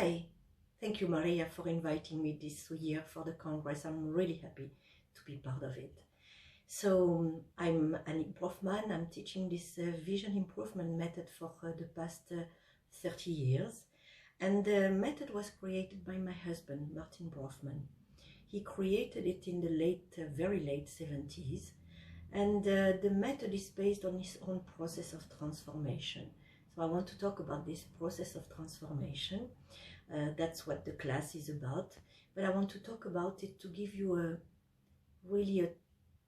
Hi, thank you Maria for inviting me this year for the Congress. I'm really happy to be part of it. So I'm Martin Brofman. I'm teaching this vision improvement method for the past 30 years. And the method was created by my husband, Martin Brofman. He created it in the very late 70s. And the method is based on his own process of transformation. So I want to talk about this process of transformation. That's what the class is about. But I want to talk about it to give you really a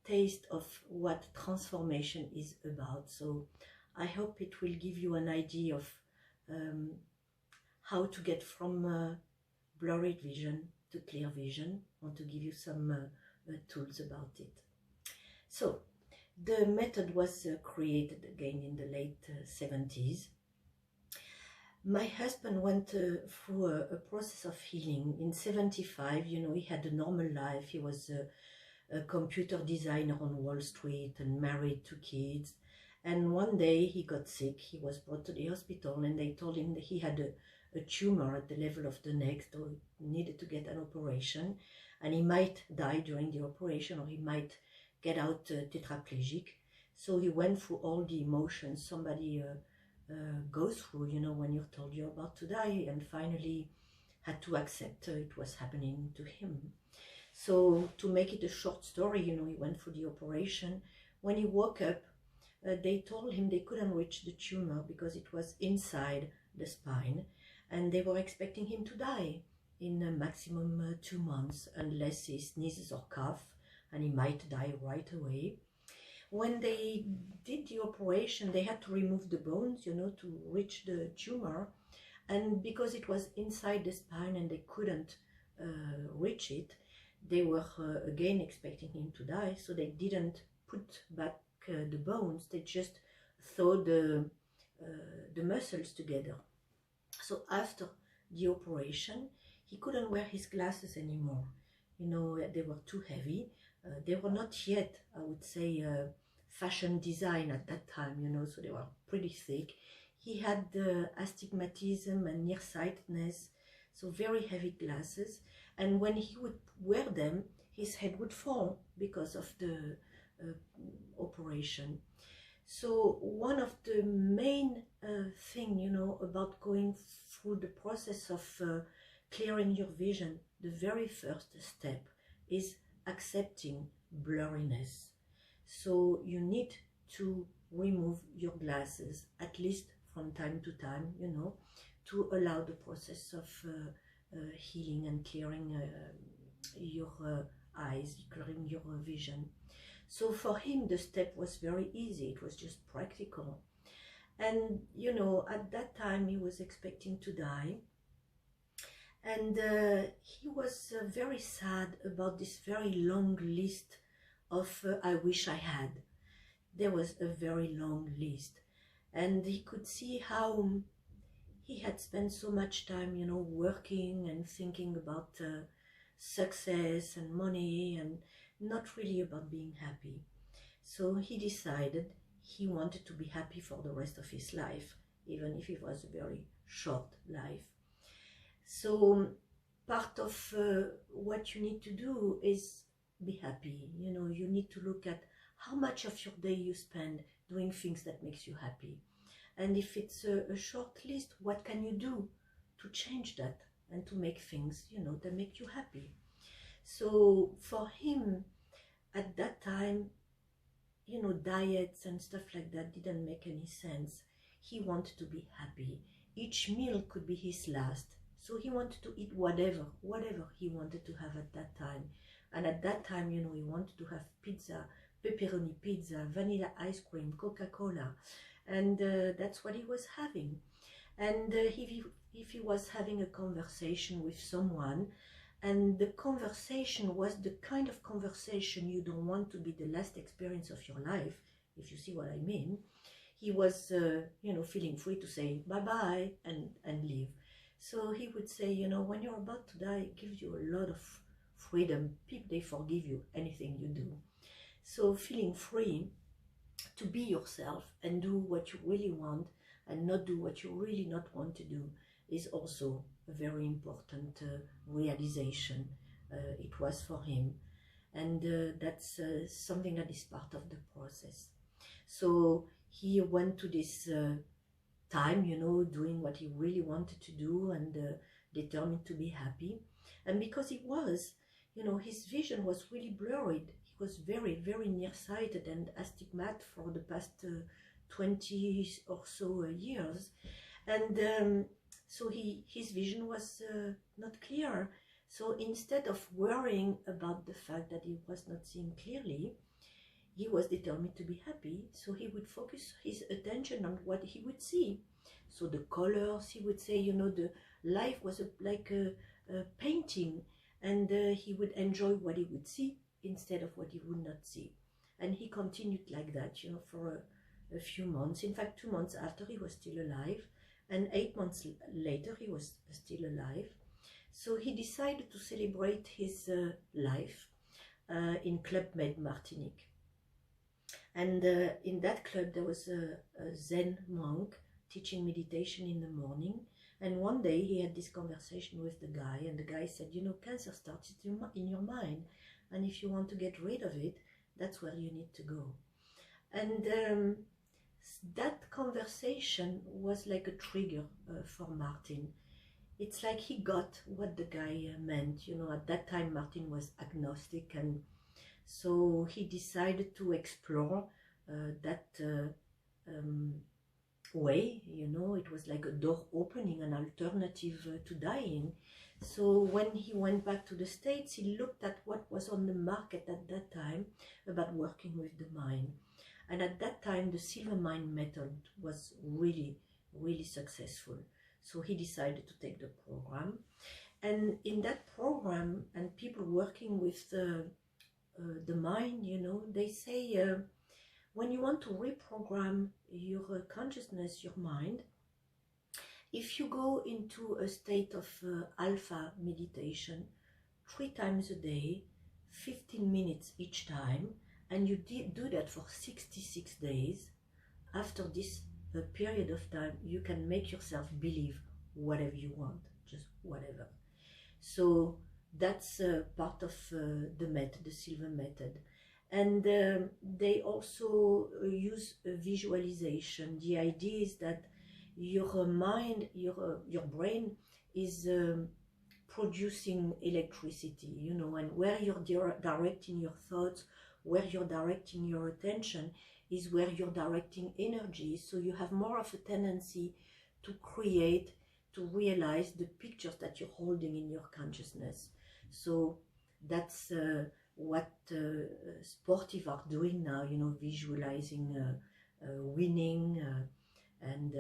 taste of what transformation is about. So I hope it will give you an idea of how to get from blurry vision to clear vision. I want to give you some tools about it. So the method was created again in the late 70s. My husband went through a process of healing. In 75, you know, he had a normal life. He was a computer designer on Wall Street and married, 2 kids. And one day he got sick. He was brought to the hospital and they told him that he had a tumor at the level of the neck, so he needed to get an operation. And he might die during the operation, or he might get out tetraplegic. So he went through all the emotions somebody goes through, you know, when you're told you're about to die, and finally had to accept it was happening to him. So to make it a short story, you know, he went through the operation. When he woke up, they told him they couldn't reach the tumor because it was inside the spine, and they were expecting him to die in a maximum 2 months unless he sneezes or cough, and he might die right away. When they did the operation, they had to remove the bones, you know, to reach the tumor. And because it was inside the spine and they couldn't reach it, they were again expecting him to die. So they didn't put back the bones. They just thawed the muscles together. So after the operation, he couldn't wear his glasses anymore. You know, they were too heavy. They were not yet, I would say, fashion design at that time, you know, so they were pretty thick. He had astigmatism and nearsightedness, so very heavy glasses. And when he would wear them, his head would fall because of the operation. So one of the main thing, you know, about going through the process of clearing your vision, the very first step is accepting blurriness. So you need to remove your glasses at least from time to time, you know, to allow the process of healing and clearing your eyes, clearing your vision. So for him the step was very easy. It was just practical. And you know, at that time he was expecting to die. And he was very sad about this very long list of I wish I had. There was a very long list. And he could see how he had spent so much time, you know, working and thinking about success and money and not really about being happy. So he decided he wanted to be happy for the rest of his life, even if it was a very short life. So part of what you need to do is be happy. You know, you need to look at how much of your day you spend doing things that makes you happy. And if it's a short list, what can you do to change that and to make things, you know, that make you happy? So for him, at that time, you know, diets and stuff like that didn't make any sense. He wanted to be happy. Each meal could be his last. So he wanted to eat whatever he wanted to have at that time. And at that time, you know, he wanted to have pizza, pepperoni pizza, vanilla ice cream, Coca-Cola. And that's what he was having. And if he was having a conversation with someone, and the conversation was the kind of conversation you don't want to be the last experience of your life, if you see what I mean, he was, you know, feeling free to say bye-bye and leave. So he would say, you know, when you're about to die, it gives you a lot of freedom. People, they forgive you anything you do. So feeling free to be yourself and do what you really want and not do what you really not want to do is also a very important realization. It was for him, and that's something that is part of the process. So he went to this time, you know, doing what he really wanted to do, and determined to be happy. And because he was, you know, his vision was really blurred. He was very, very nearsighted and astigmat for the past 20 or so years. And so his vision was not clear. So instead of worrying about the fact that he was not seeing clearly, he was determined to be happy. So he would focus his attention on what he would see. So the colors, he would say, you know, the life was like a painting, and he would enjoy what he would see instead of what he would not see. And he continued like that, you know, for a few months. In fact, 2 months after, he was still alive, and 8 months later he was still alive. So he decided to celebrate his life in Club Med Martinique. And in that club there was a Zen monk teaching meditation in the morning. And one day he had this conversation with the guy, and the guy said, you know, cancer starts in your mind, and if you want to get rid of it, that's where you need to go. And that conversation was like a trigger for Martin. It's like he got what the guy meant. You know, at that time Martin was agnostic, and so he decided to explore that way. You know, it was like a door opening, an alternative to dying. So when he went back to the States, he looked at what was on the market at that time about working with the mind. And at that time, the Silver Mind method was really, really successful. So he decided to take the program. And in that program, and people working with the mind, you know, they say when you want to reprogram your consciousness, your mind, if you go into a state of alpha meditation 3 times a day, 15 minutes each time, and you do that for 66 days, after this period of time, you can make yourself believe whatever you want, just whatever. So that's part of the method, the Silver method. And they also use visualization. The idea is that your mind, your brain is producing electricity, you know, and where you're directing your thoughts, where you're directing your attention is where you're directing energy. So you have more of a tendency to create, to realize the pictures that you're holding in your consciousness. So that's what sportive are doing now, you know, visualizing winning, and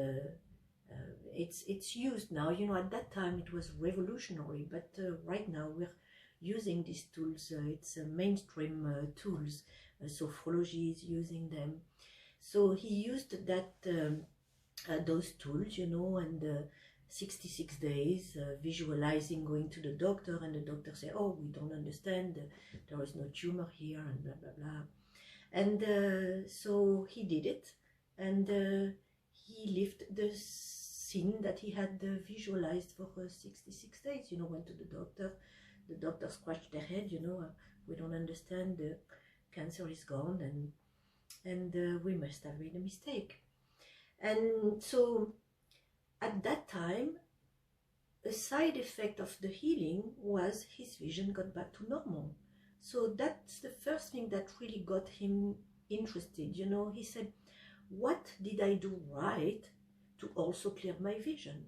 it's used now. You know, at that time it was revolutionary, but right now we're using these tools. It's mainstream tools. Sophrology is using them. So he used that those tools, you know, and 66 days visualizing going to the doctor, and the doctor say, oh, we don't understand, there is no tumor here, and blah blah blah. And so he did it, and he lived the scene that he had visualized for 66 days. You know, went to the doctor scratched their head, you know, we don't understand, the cancer is gone, and we must have made a mistake. And so at that time, a side effect of the healing was his vision got back to normal. So that's the first thing that really got him interested. You know, he said, what did I do right to also clear my vision?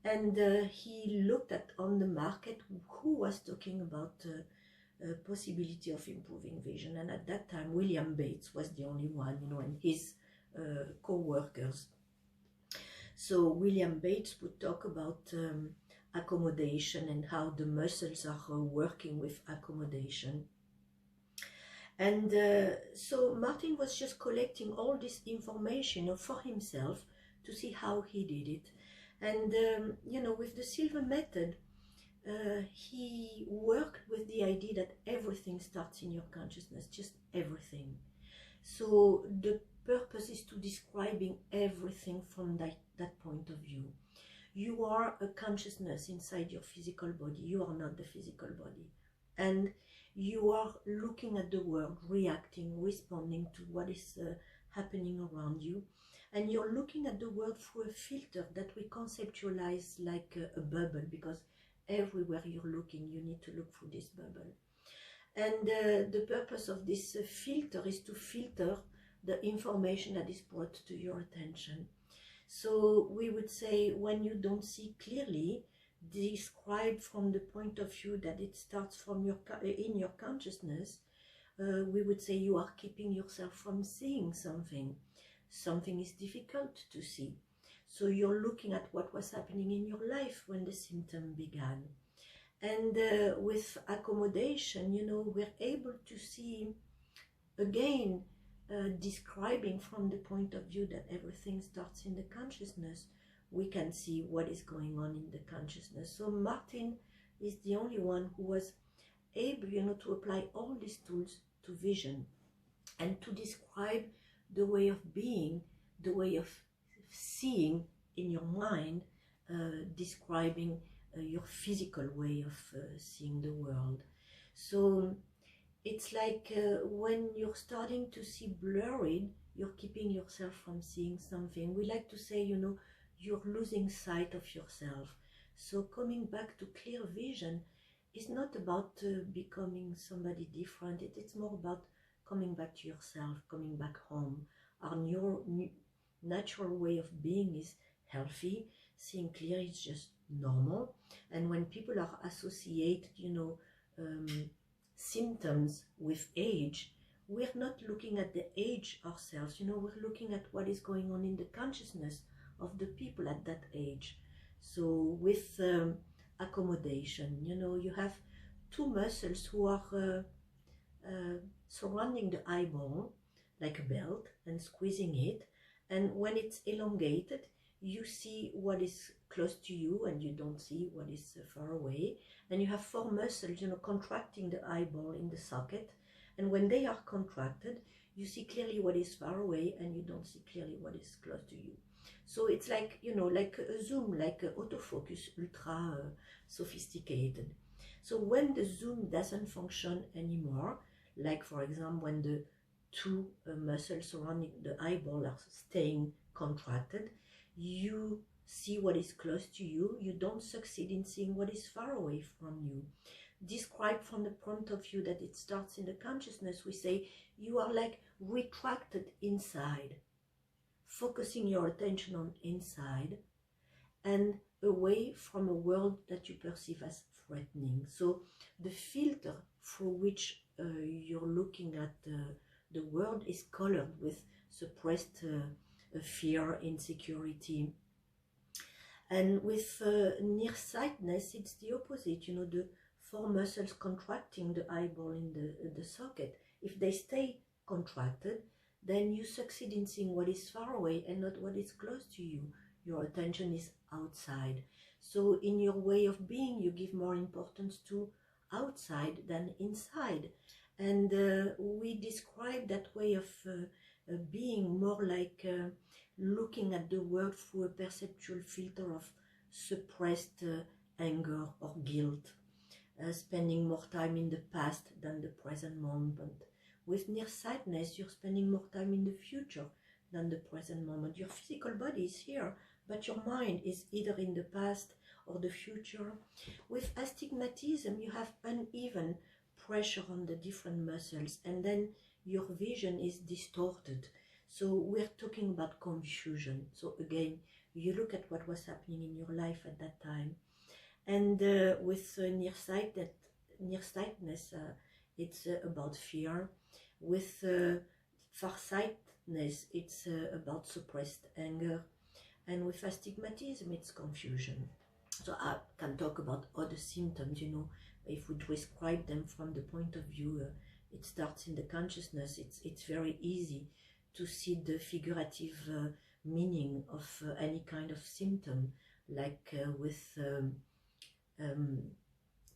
And he looked at on the market who was talking about possibility of improving vision. And at that time, William Bates was the only one, you know, and his co-workers. So William Bates would talk about accommodation and how the muscles are working with accommodation. And so Martin was just collecting all this information, you know, for himself to see how he did it. And you know, with the Silver method, he worked with the idea that everything starts in your consciousness, just everything. So the purpose is to describing everything from that point of view. You are a consciousness inside your physical body. You are not the physical body. And you are looking at the world, reacting, responding to what is happening around you. And you're looking at the world through a filter that we conceptualize like a bubble, because everywhere you're looking, you need to look through this bubble. And the purpose of this filter is to filter the information that is brought to your attention. So we would say, when you don't see clearly, describe from the point of view that it starts from in your consciousness, we would say you are keeping yourself from seeing something. Something is difficult to see. So you're looking at what was happening in your life when the symptom began. And with accommodation, you know, we're able to see, again, describing from the point of view that everything starts in the consciousness. We can see what is going on in the consciousness. So Martin is the only one who was able, you know, to apply all these tools to vision and to describe the way of being, the way of seeing in your mind, describing your physical way of seeing the world. So it's like when you're starting to see blurred, you're keeping yourself from seeing something. We like to say, you know, you're losing sight of yourself. So coming back to clear vision is not about becoming somebody different. It's more about coming back to yourself, coming back home. Our natural way of being is healthy. Seeing clear is just normal. And when people are associated, you know, symptoms with age, we're not looking at the age ourselves, you know, we're looking at what is going on in the consciousness of the people at that age. So with accommodation, you know, you have two muscles who are surrounding the eyeball like a belt and squeezing it, and when it's elongated, you see what is close to you and you don't see what is far away. And you have four muscles, you know, contracting the eyeball in the socket, and when they are contracted, you see clearly what is far away and you don't see clearly what is close to you. So it's like, you know, like a zoom, like an autofocus, ultra sophisticated. So when the zoom doesn't function anymore, like for example when the two muscles surrounding the eyeball are staying contracted, you see what is close to you, you don't succeed in seeing what is far away from you. Described from the point of view that it starts in the consciousness, we say you are like retracted inside, focusing your attention on inside and away from a world that you perceive as threatening. So the filter through which you're looking at the world is colored with suppressed fear, insecurity. And with nearsightedness, it's the opposite, you know, the four muscles contracting the eyeball in the socket. If they stay contracted, then you succeed in seeing what is far away and not what is close to you. Your attention is outside. So in your way of being, you give more importance to outside than inside. And we describe that way of being more like looking at the world through a perceptual filter of suppressed anger or guilt, spending more time in the past than the present moment. With nearsightedness, you're spending more time in the future than the present moment. Your physical body is here, but your mind is either in the past or the future. With astigmatism, you have uneven pressure on the different muscles, and then your vision is distorted. So we're talking about confusion. So again, you look at what was happening in your life at that time. And with nearsightedness, it's about fear. With farsightedness, it's about suppressed anger. And with astigmatism, it's confusion. So I can talk about other symptoms, you know, if we describe them from the point of view, it starts in the consciousness. It's very easy to see the figurative meaning of any kind of symptom, like with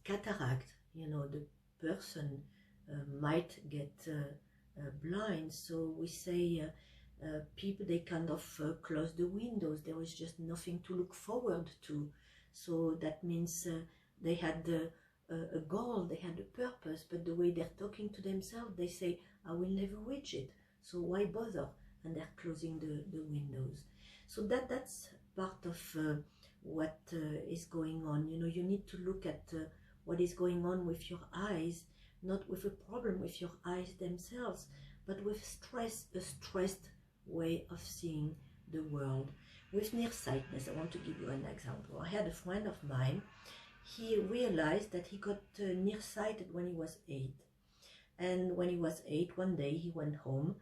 cataract, you know, the person might get blind. So we say People, they kind of close the windows. There is just nothing to look forward to. So that means they had a goal, they had a purpose, but the way they're talking to themselves, they say, I will never reach it, so why bother? And they're closing the windows. So that's part of what is going on. You know, you need to look at what is going on with your eyes, not with a problem with your eyes themselves, but with stress, a stressed way of seeing the world. With nearsightedness, I want to give you an example. I had a friend of mine. He realized that he got nearsighted when he was 8. And when he was 8, one day he went home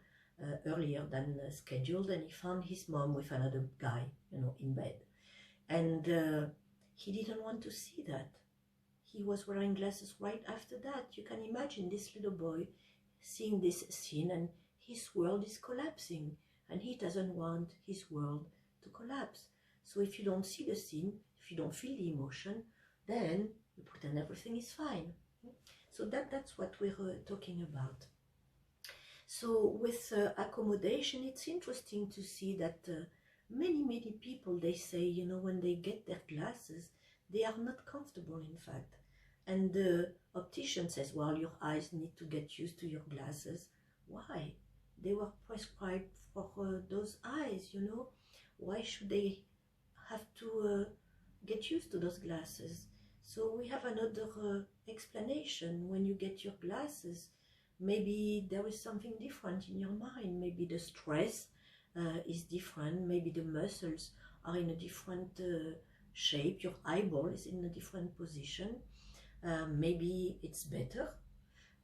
earlier than scheduled, and he found his mom with another guy, you know, in bed. And he didn't want to see that. He was wearing glasses right after that. You can imagine this little boy seeing this scene, and his world is collapsing, and he doesn't want his world to collapse. So if you don't see the scene, if you don't feel the emotion, then you pretend everything is fine. So that's what we're talking about. So with accommodation, it's interesting to see that many people, they say, you know, when they get their glasses, they are not comfortable, in fact. And the optician says, well, your eyes need to get used to your glasses. Why? They were prescribed for those eyes, you know. Why should they have to get used to those glasses? So we have another explanation. When you get your glasses, maybe there is something different in your mind. Maybe the stress is different. Maybe the muscles are in a different shape. Your eyeball is in a different position. Maybe it's better.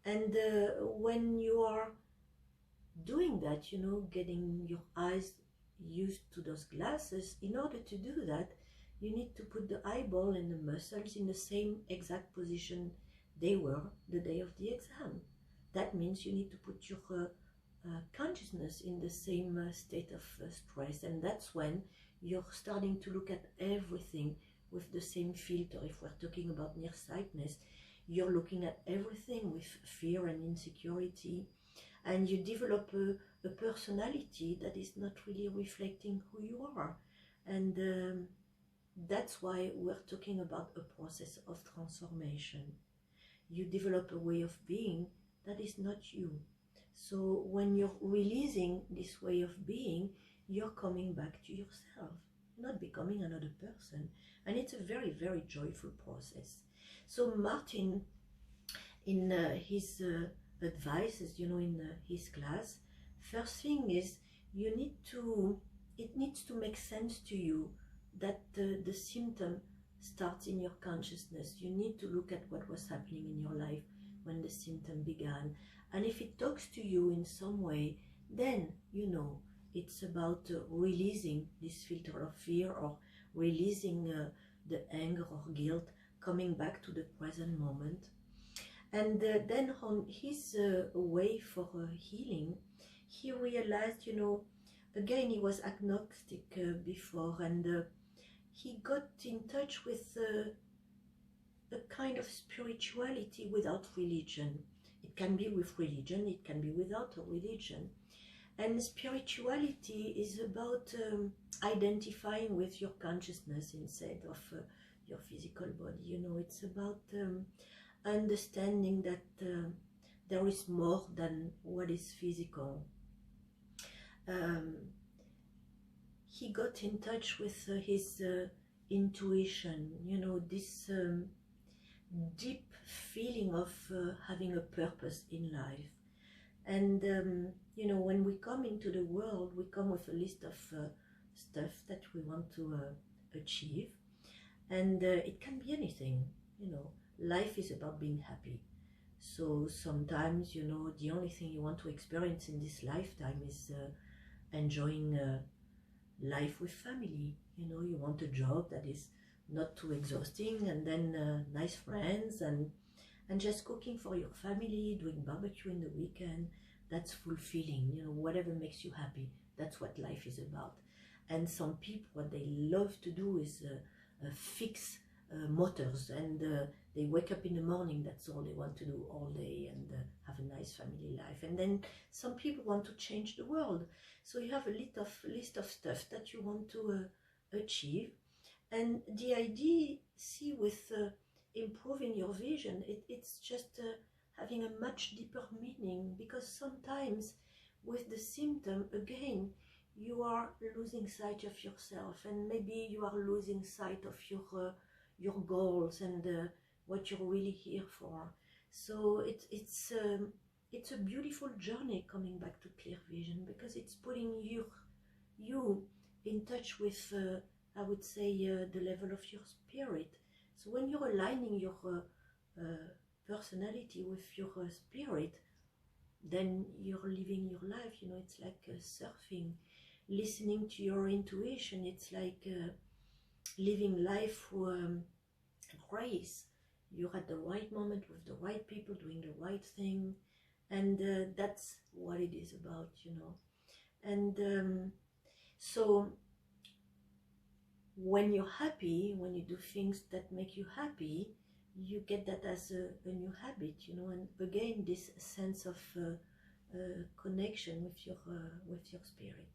And when you are doing that, you know, getting your eyes used to those glasses, in order to do that, you need to put the eyeball and the muscles in the same exact position they were the day of the exam. That means you need to put your consciousness in the same state of stress, and that's when you're starting to look at everything with the same filter. If we're talking about nearsightedness, you're looking at everything with fear and insecurity, and you develop a personality that is not really reflecting who you are. And that's why we're talking about a process of transformation. You develop a way of being that is not you. So when you're releasing this way of being, you're coming back to yourself, not becoming another person. And it's a very, very joyful process. So Martin, in his advices, you know, in his class, first thing is it needs to make sense to you that the symptom starts in your consciousness. You need to look at what was happening in your life when the symptom began. And if it talks to you in some way, then, you know, it's about releasing this filter of fear, or releasing the anger or guilt, coming back to the present moment. And then on his way for healing, he realized, you know, again, he was agnostic before, and he got in touch with a kind of spirituality without religion. It can be with religion, it can be without a religion. And spirituality is about identifying with your consciousness instead of your physical body. You know, it's about understanding that there is more than what is physical. He got in touch with his intuition, you know, this deep feeling of having a purpose in life. And you know, when we come into the world, we come with a list of stuff that we want to achieve, and it can be anything. You know, life is about being happy. So sometimes, you know, the only thing you want to experience in this lifetime is enjoying life with family. You know, you want a job that is not too exhausting, and then nice friends, and just cooking for your family, doing barbecue in the weekend. That's fulfilling. You know, whatever makes you happy, that's what life is about. And some people, what they love to do is fix mothers, and they wake up in the morning, that's all they want to do all day, and have a nice family life. And then some people want to change the world, so you have a list of stuff that you want to achieve. And the idea, see, with improving your vision, it's just having a much deeper meaning, because sometimes with the symptom, again, you are losing sight of yourself, and maybe you are losing sight of your goals and what you're really here for. So it's a beautiful journey coming back to clear vision, because it's putting you in touch with I would say the level of your spirit. So when you're aligning your personality with your spirit, then you're living your life, you know. It's like surfing, listening to your intuition. It's like living life through grace. You're at the right moment with the right people doing the right thing, and that's what it is about, you know. And so when you're happy, when you do things that make you happy, you get that as a new habit, you know. And again, this sense of connection with your spirit.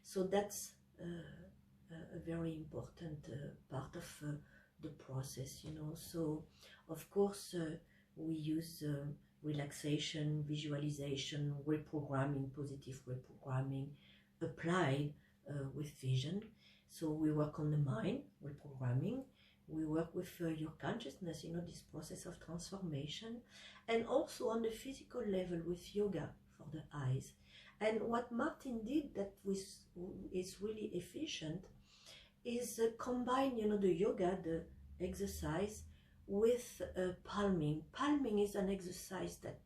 So that's a very important part of the process, you know. So of course we use relaxation, visualization, reprogramming, positive reprogramming applied with vision. So we work on the mind, reprogramming. We work with your consciousness, you know, this process of transformation, and also on the physical level with yoga for the eyes. And what Martin did that is really efficient is combine, you know, the yoga, the exercise, with palming. Palming is an exercise that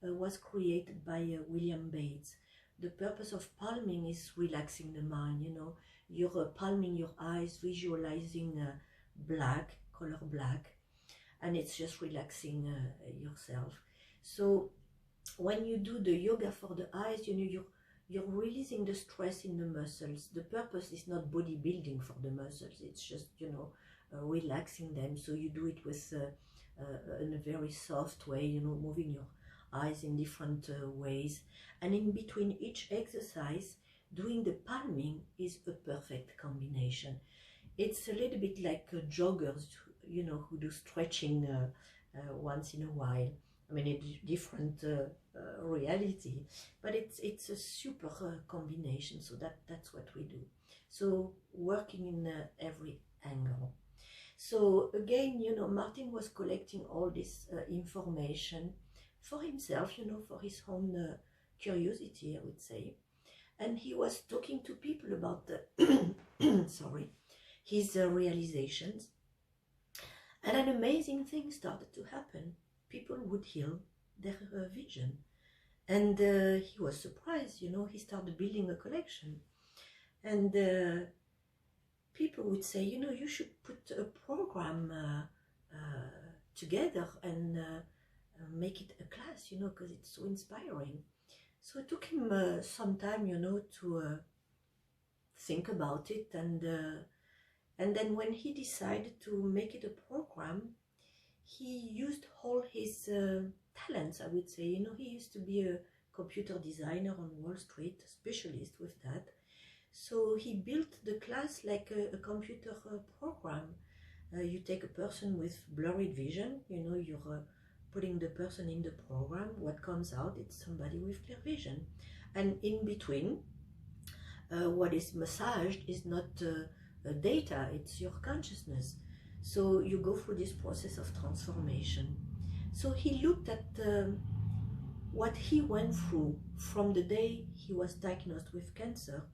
was created by William Bates. The purpose of palming is relaxing the mind, you know. You're palming your eyes, visualizing black, color black, and it's just relaxing yourself. So when you do the yoga for the eyes, you know, you're releasing the stress in the muscles. The purpose is not bodybuilding for the muscles, it's just, you know, relaxing them. So you do it with in a very soft way, you know, moving your eyes in different ways, and in between each exercise doing the palming is a perfect combination. It's a little bit like joggers, you know, who do stretching once in a while. I mean, it's different reality, but it's a super combination. So that's what we do. So working in every angle. So again, you know, Martin was collecting all this information for himself, you know, for his own curiosity, I would say. And he was talking to people about the sorry, his realizations. And an amazing thing started to happen. People would heal their vision. And he was surprised, you know. He started building a collection. And people would say, you know, you should put a program together and make it a class, you know, because it's so inspiring. So it took him some time, you know, to think about it. And then when he decided to make it a program, he used all his talents, I would say. You know, he used to be a computer designer on Wall Street, a specialist with that. So he built the class like a computer program. You take a person with blurred vision, you know, you're putting the person in the program. What comes out, it's somebody with clear vision. And in between, what is massaged is not data, it's your consciousness. So you go through this process of transformation. So he looked at what he went through from the day he was diagnosed with cancer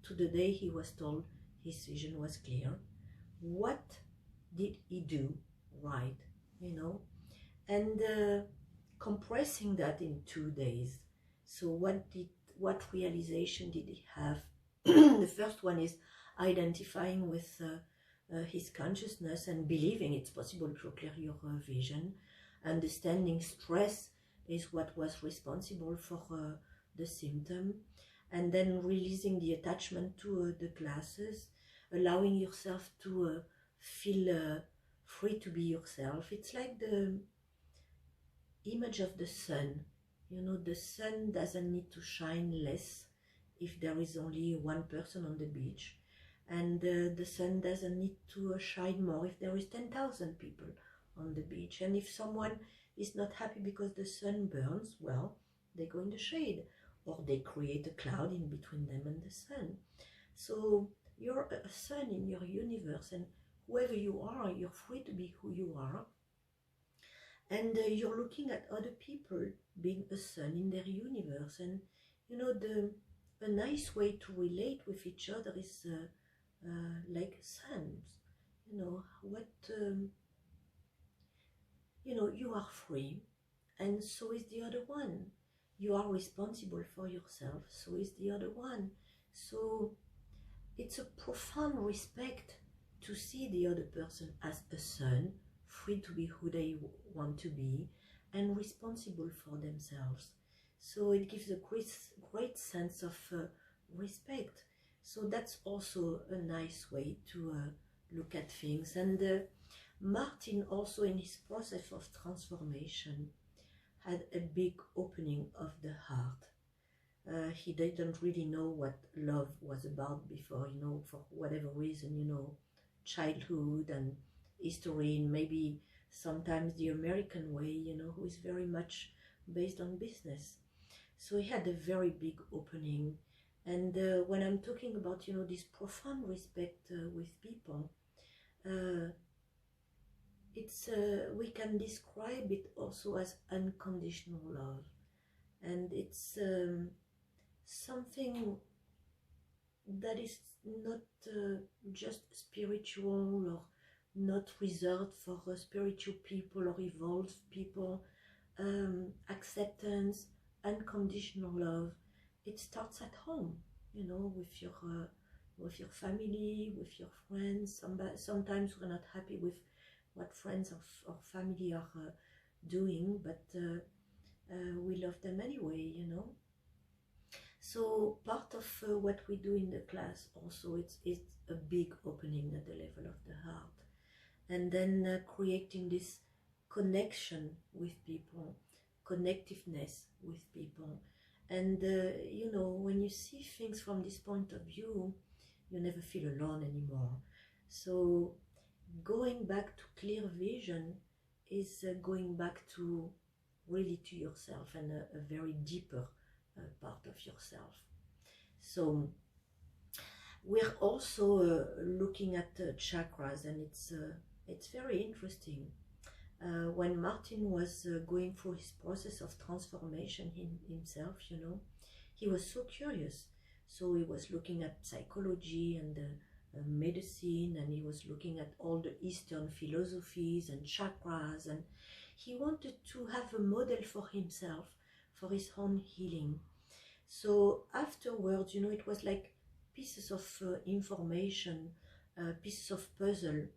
to the day he was told his vision was clear. What did he do right, you know? And compressing that in 2 days. So what realization did he have? The first one is identifying with his consciousness and believing it's possible to clear your vision. Understanding stress is what was responsible for the symptom. And then releasing the attachment to the classes, allowing yourself to feel free to be yourself. It's like the image of the sun. You know, the sun doesn't need to shine less if there is only one person on the beach, and the sun doesn't need to shine more if there is 10,000 people on the beach. And if someone is not happy because the sun burns, well, they go in the shade, or they create a cloud in between them and the sun. So you're a sun in your universe, and whoever you are, you're free to be who you are. And you're looking at other people being a sun in their universe. And you know, a nice way to relate with each other is like suns. You know what? You know, you are free, and so is the other one. You are responsible for yourself, so is the other one. So it's a profound respect to see the other person as a sun, free to be who they want to be, and responsible for themselves. So it gives a great sense of respect. So that's also a nice way to look at things. And Martin also, in his process of transformation, had a big opening of the heart. He didn't really know what love was about before, you know, for whatever reason, you know, childhood and history, and maybe sometimes the American way, you know, who is very much based on business. So he had a very big opening. And when I'm talking about, you know, this profound respect with people, it's we can describe it also as unconditional love. And it's something that is not just spiritual, or not reserved for spiritual people or evolved people. Acceptance, unconditional love, it starts at home, you know, with your family, with your friends. Sometimes we're not happy with what friends or family are doing, but we love them anyway, you know. So part of what we do in the class also, it's a big opening at the level of the heart, and then creating this connection with people, connectiveness with people. And you know, when you see things from this point of view, you never feel alone anymore. So going back to clear vision is going back to really to yourself, and a very deeper part of yourself. So we're also looking at chakras, and it's very interesting. When Martin was going through his process of transformation himself, you know, he was so curious. So he was looking at psychology and medicine, and he was looking at all the Eastern philosophies and chakras, and he wanted to have a model for himself, for his own healing. So afterwards, you know, it was like pieces of information, pieces of puzzle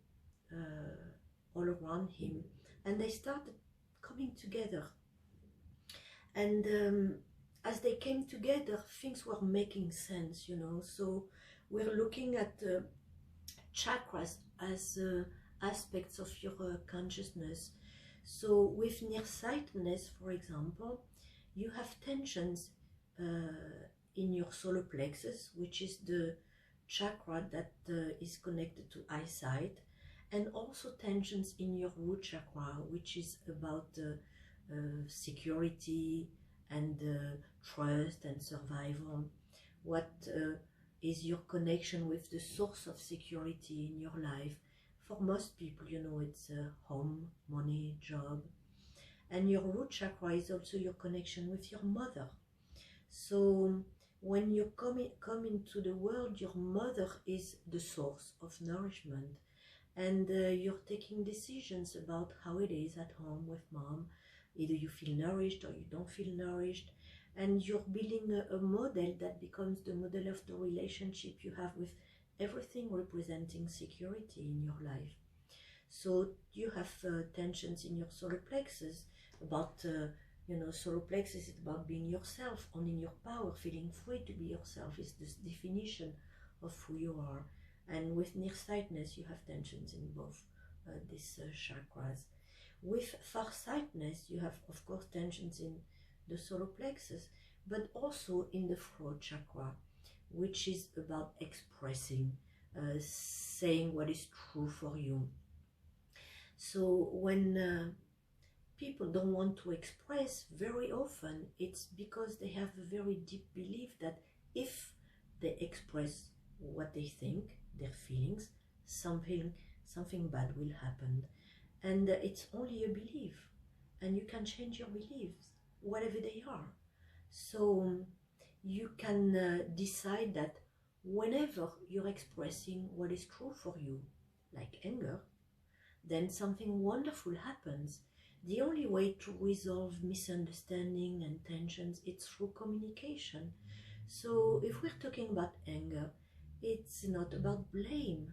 all around him, and they started coming together. And as they came together, things were making sense, you know. So we're looking at chakras as aspects of your consciousness. So with nearsightedness, for example, you have tensions in your solar plexus, which is the chakra that is connected to eyesight, and also tensions in your root chakra, which is about security and trust and survival. What is your connection with the source of security in your life? For most people, you know, it's home, money, job. And your root chakra is also your connection with your mother. So when you come into the world, your mother is the source of nourishment, and you're taking decisions about how it is at home with mom. Either you feel nourished or you don't feel nourished, and you're building a model that becomes the model of the relationship you have with everything representing security in your life. So you have tensions in your solar plexus about you know, solar plexus is about being yourself, owning your power, feeling free to be yourself is this definition of who you are. And with nearsightedness, you have tensions in both these chakras. With farsightedness, you have, of course, tensions in the solar plexus, but also in the throat chakra, which is about expressing, saying what is true for you. So when people don't want to express, very often it's because they have a very deep belief that if they express what they think, their feelings, something bad will happen. And it's only a belief, and you can change your beliefs, whatever they are. So you can decide that whenever you're expressing what is true for you, like anger, then something wonderful happens. The only way to resolve misunderstanding and tensions is through communication. So if we're talking about anger, it's not about blame.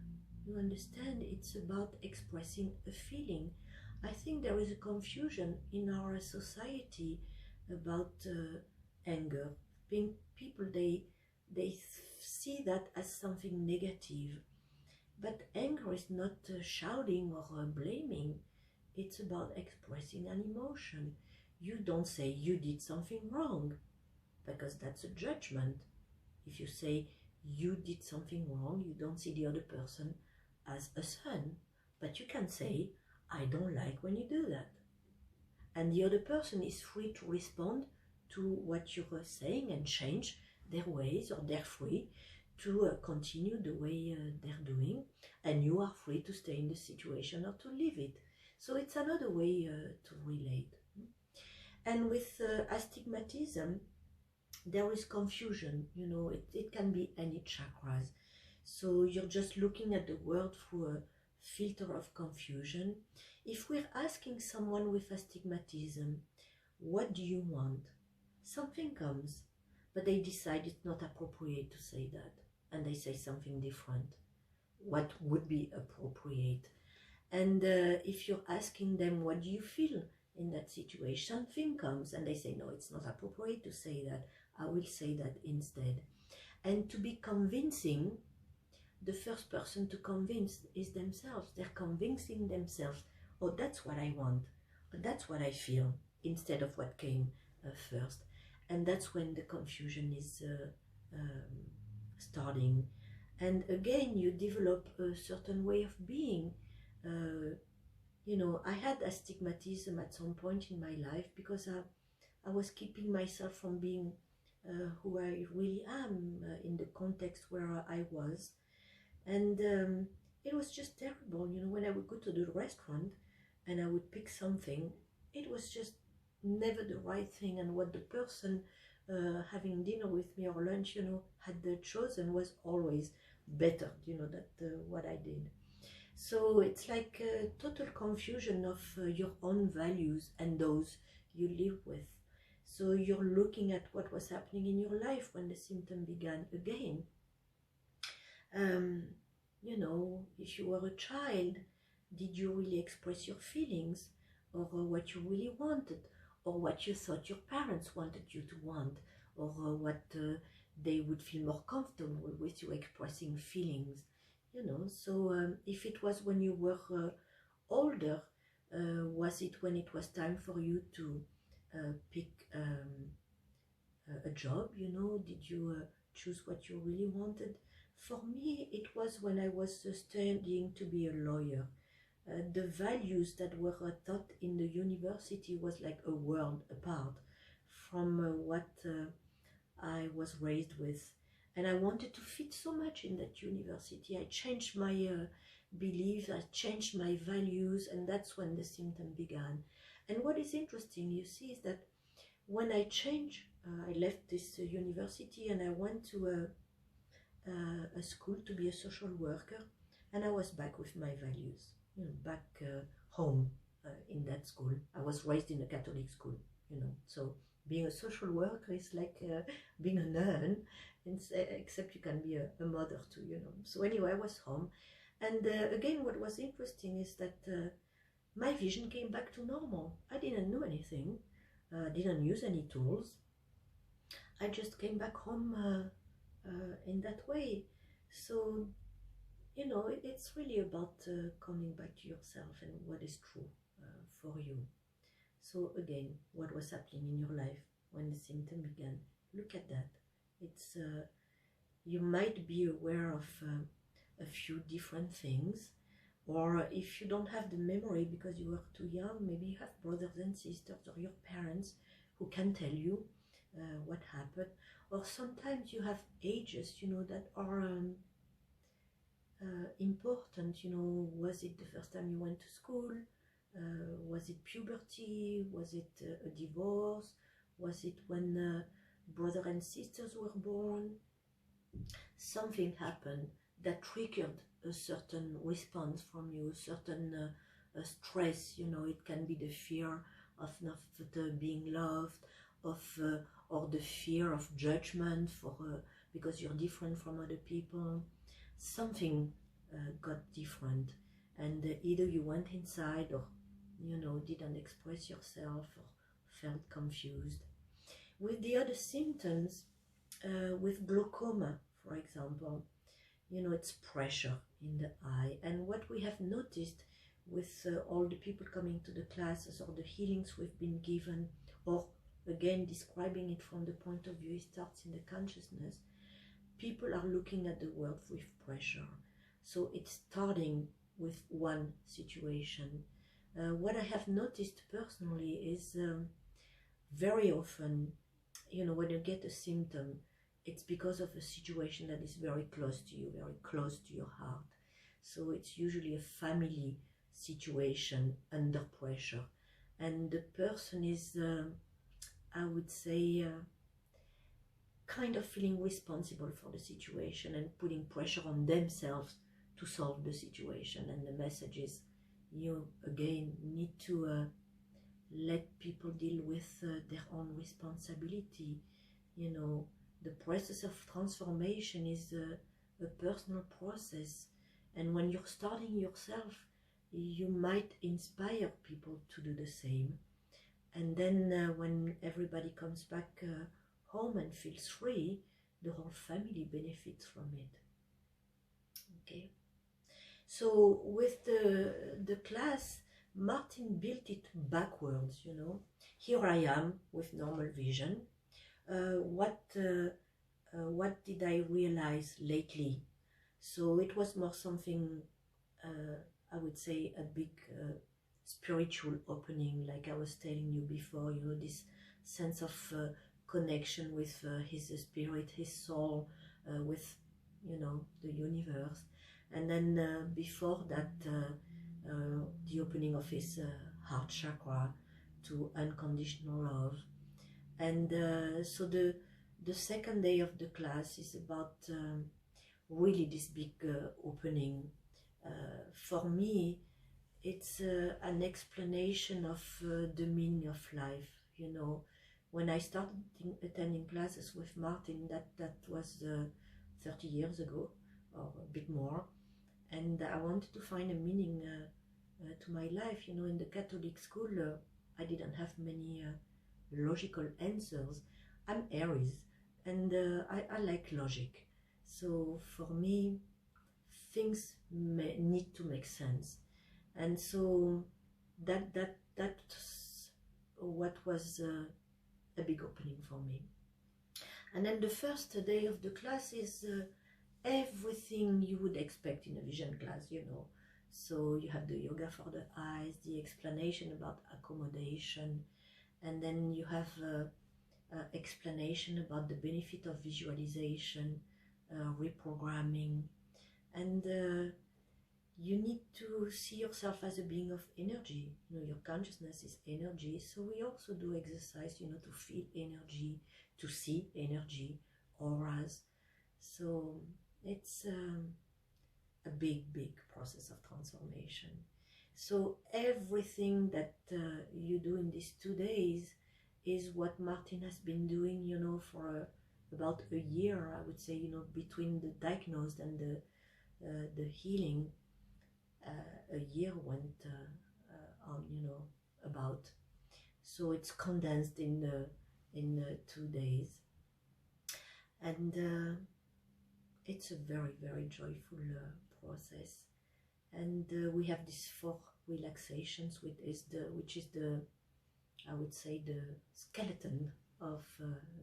You understand? It's about expressing a feeling. I think there is a confusion in our society about anger. People, they see that as something negative. But anger is not shouting or blaming. It's about expressing an emotion. You don't say you did something wrong, because that's a judgment. If you say you did something wrong, you don't see the other person as a son, but you can say, I don't like when you do that. And the other person is free to respond to what you are saying and change their ways, or they're free to continue the way they're doing, and you are free to stay in the situation or to leave it. So it's another way to relate. And with astigmatism, there is confusion. You know, it can be any chakras. So you're just looking at the world through a filter of confusion. If we're asking someone with astigmatism, what do you want? Something comes, but they decide it's not appropriate to say that, and they say something different. What would be appropriate? And if you're asking them, what do you feel in that situation? Something comes, and they say, no, it's not appropriate to say that. I will say that instead. And to be convincing, the first person to convince is themselves. They're convincing themselves, oh, that's what I want, that's what I feel, instead of what came first. And that's when the confusion is starting. And again, you develop a certain way of being. You know, I had astigmatism at some point in my life because I was keeping myself from being who I really am in the context where I was. And it was just terrible. You know, when I would go to the restaurant and I would pick something, it was just never the right thing. And what the person having dinner with me or lunch, you know, had chosen was always better, you know, than what I did. So it's like a total confusion of your own values and those you live with. So you're looking at what was happening in your life when the symptom began again. You know, if you were a child, did you really express your feelings, or what you really wanted, or what you thought your parents wanted you to want, or what they would feel more comfortable with you expressing feelings? You know, so if it was when you were older, was it when it was time for you to pick a job? You know, did you choose what you really wanted? For me, it was when I was studying to be a lawyer. The values that were taught in the university was like a world apart from what I was raised with. And I wanted to fit so much in that university. I changed my beliefs, I changed my values, and that's when the symptom began. And what is interesting, you see, is that when I changed, I left this university and I went to a school to be a social worker, and I was back with my values, you know, back home in that school. I was raised in a Catholic school, you know, so being a social worker is like being a nun, except you can be a mother too, you know. So anyway, I was home, and again, what was interesting is that my vision came back to normal. I didn't know anything, didn't use any tools. I just came back home in that way. So you know, it's really about coming back to yourself and what is true for you. So again, what was happening in your life when the symptom began? Look at that. It's you might be aware of a few different things, or if you don't have the memory because you were too young, maybe you have brothers and sisters or your parents who can tell you what happened. Or sometimes you have ages, you know, that are important. You know, was it the first time you went to school? Was it puberty? Was it a divorce? Was it when brothers and sisters were born? Something happened that triggered a certain response from you, a certain stress. You know, it can be the fear of not being loved, of or the fear of judgment for because you're different from other people. Something got different, and either you went inside, or you know, didn't express yourself, or felt confused. With the other symptoms, with glaucoma, for example, you know, it's pressure in the eye. And what we have noticed with all the people coming to the classes, or the healings we've been given, or again describing it from the point of view, it starts in the consciousness. People are looking at the world with pressure. So it's starting with one situation. What I have noticed personally is very often, you know, when you get a symptom, it's because of a situation that is very close to you, very close to your heart. So it's usually a family situation under pressure. And the person is, I would say, kind of feeling responsible for the situation and putting pressure on themselves to solve the situation. And the message is, you again need to let people deal with their own responsibility. You know, the process of transformation is a personal process, and when you're starting yourself, you might inspire people to do the same. And then when everybody comes back home and feels free, the whole family benefits from it. Okay, so with the class, Martin built it backwards. You know, here I am with normal vision. What did I realize lately? So it was more something, I would say, a big spiritual opening, like I was telling you before. You know, this sense of connection with his spirit, his soul, with, you know, the universe. And then before that, the opening of his heart chakra to unconditional love. And so the second day of the class is about really this big opening. For me, it's an explanation of the meaning of life. You know, when I started attending classes with Martin, that was 30 years ago, or a bit more, and I wanted to find a meaning to my life. You know, in the Catholic school, I didn't have many logical answers. I'm Aries, and I like logic. So for me, things need to make sense, and so that's what was a big opening for me. And then the first day of the class is everything you would expect in a vision class, you know. So you have the yoga for the eyes, the explanation about accommodation, and then you have explanation about the benefit of visualization, reprogramming, and you need to see yourself as a being of energy. You know, your consciousness is energy, so we also do exercise, you know, to feel energy, to see energy, auras. So it's a big process of transformation. So everything that you do in these 2 days is what Martin has been doing, you know, for about a year, I would say. You know, between the diagnosed and the healing, a year went on, you know, about. So it's condensed in 2 days, and it's a very joyful process. And we have these 4 relaxations, which is the, I would say, the skeleton of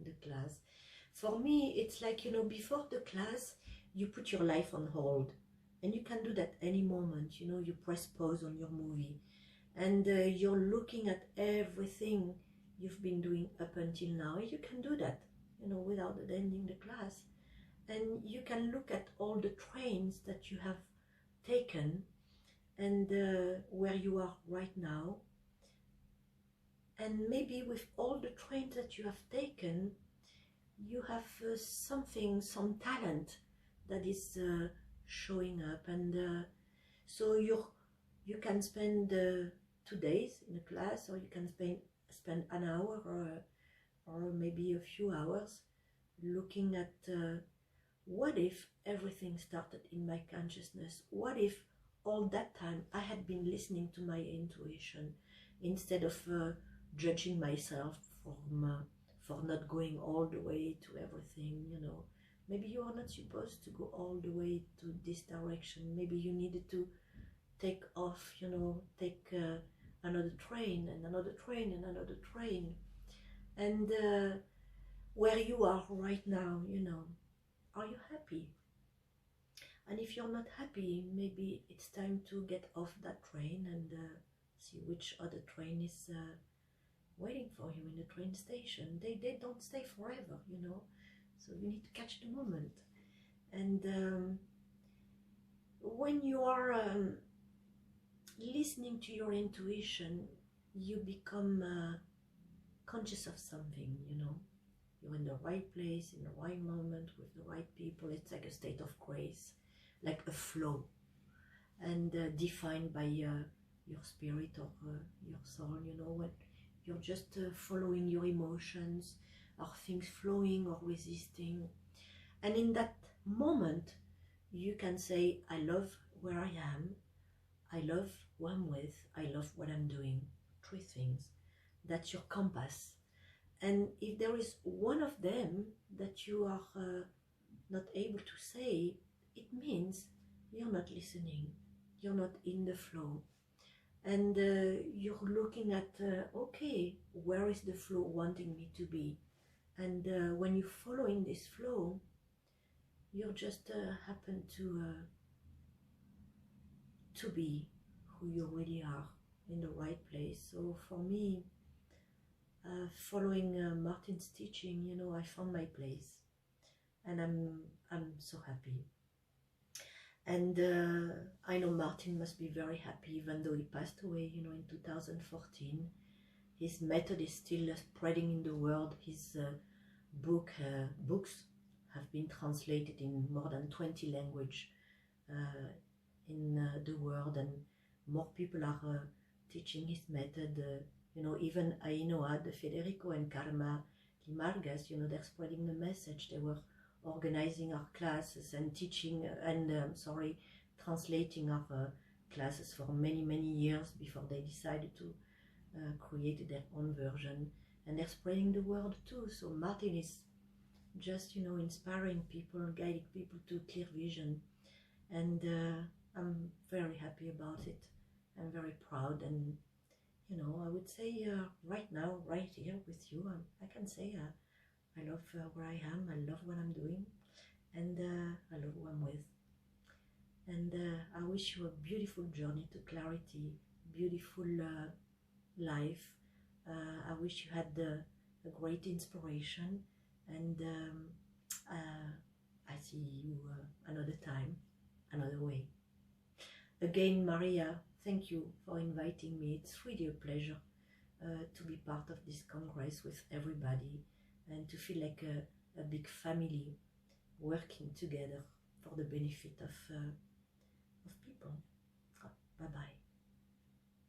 the class. For me, it's like, you know, before the class, you put your life on hold, and you can do that any moment. You know, you press pause on your movie, and you're looking at everything you've been doing up until now. You can do that, you know, without ending the class. And you can look at all the trains that you have taken, and where you are right now. And maybe with all the trains that you have taken, you have something, some talent that is showing up. And so you can spend 2 days in a class, or you can spend an hour, or maybe a few hours looking at what if everything started in my consciousness? What if all that time I had been listening to my intuition instead of judging myself for not going all the way to everything, you know. Maybe you are not supposed to go all the way to this direction. Maybe you needed to take off, you know, take another train and another train and another train. And where you are right now, you know, are you happy? And if you're not happy, maybe it's time to get off that train and see which other train is waiting for you in the train station. They don't stay forever, you know, so you need to catch the moment. And when you are listening to your intuition, you become conscious of something, you know. You're in the right place, in the right moment, with the right people. It's like a state of grace, like a flow, and defined by your spirit or your soul, you know, when you're just following your emotions, or things flowing or resisting. And in that moment, you can say, I love where I am, I love who I'm with, I love what I'm doing. 3 things. That's your compass. And if there is one of them that you are not able to say, it means you're not listening, you're not in the flow. And you're looking at, okay, where is the flow wanting me to be? And when you're following this flow, you just happen to be who you really are, in the right place. So for me, following Martin's teaching, you know, I found my place, and I'm so happy. And I know Martin must be very happy, even though he passed away, you know, in 2014. His method is still spreading in the world. His books have been translated in more than 20 languages in the world, and more people are teaching his method. You know, even Ainoa, de Federico, and Karma Limargas, you know, they're spreading the message. They were organizing our classes and teaching and translating our classes for many years before they decided to create their own version, and they're spreading the word too. So Martin is just, you know, inspiring people, guiding people to clear vision, and I'm very happy about it. I'm very proud, and you know, I would say right now, right here with you, I can say I love where I am, I love what I'm doing, and I love who I'm with. And I wish you a beautiful journey to clarity, beautiful life. I wish you had a great inspiration, and I see you another time, another way. Again, Maria, thank you for inviting me. It's really a pleasure to be part of this Congress with everybody, and to feel like a big family working together for the benefit of people. Bye-bye.